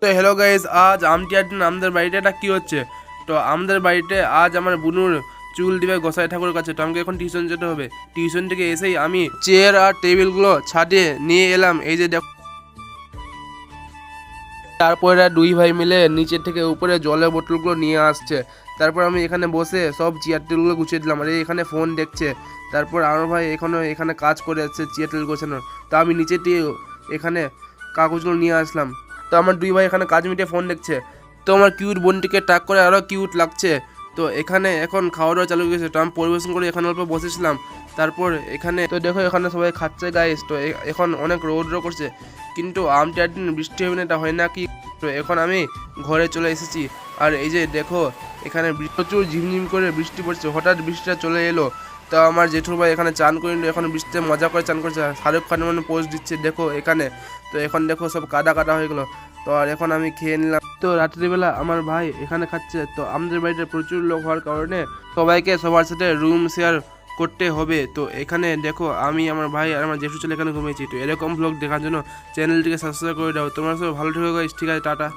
তো hello guys, আজ আমাদের বাড়িতে এটা কি হচ্ছে? তো আমাদের বাড়িতে আজ আমার বুনুর চুল দিবে গোসাই ঠাকুরের কাছে। তো আমাকে এখন টিউশন যেতে হবে। টিউশন থেকে এসেই আমি চেয়ার আর টেবিলগুলো ছাদে নিয়ে এলাম। এই যে দেখো, তারপরে দুই ভাই মিলে নিচে থেকে উপরে জলের বোতলগুলো নিয়ে আসছে। তারপর আমি এখানে বসে সব চেয়ার টেবিলগুলো গুছিয়ে দিলাম, আর এখানে ফোন দেখছে। তারপর আমার ভাই এখানে কাজ করে যাচ্ছে চেয়ার টেবিল গোছানোর। তো আমি নিচে দিয়ে এখানে কাগজগুলো নিয়ে আসলাম। তো আমার দুই ভাই এখানে কাজ মিটিয়ে ফোন দেখছে। তো আমার কিউট বোনটিকে টাক করে আরও কিউট লাগছে। তো এখানে এখন খাওয়া দাওয়া চালু গেছে। তো আমি পরিবেশন করে এখানে অল্প বসেছিলাম। তারপর এখানে তো দেখো, এখানে সবাই খাচ্ছে গাইস। তো এখন অনেক রৌদ্র করছে, কিন্তু আমটি একদিন বৃষ্টি হবে না, এটা হয় না কি? তো এখন আমি ঘরে চলে এসেছি। আর এই যে দেখো, এখানে প্রচুর ঝিমঝিম করে বৃষ্টি পড়ছে। হঠাৎ বৃষ্টিটা চলে এলো। তো আমার জেঠুর ভাই এখানে চান করে নিল, এখন বৃষ্টিতে মজা করে চান করছে। শাহরুখ খানের মানে পোস্ট দিচ্ছে দেখো এখানে। তো এখন দেখো সব কাদা কাদা হয়ে গেলো। তো আর এখন আমি খেয়ে নিলাম। তো রাত্রিবেলা আমার ভাই এখানে খাচ্ছে। তো আমাদের বাড়িতে প্রচুর লোক হওয়ার কারণে সবাইকে সবার সাথে রুম শেয়ার করতে হবে। তো এখানে দেখো, আমি আমার ভাই আর আমার জেঠু ছেলে এখানে ঘুমিয়েছি। তো এরকম ব্লগ দেখার জন্য চ্যানেলটিকে সাবস্ক্রাইব করে দাও। তোমরা সব ভালো থেকো গাইস, ঠিক আছে, টাটা।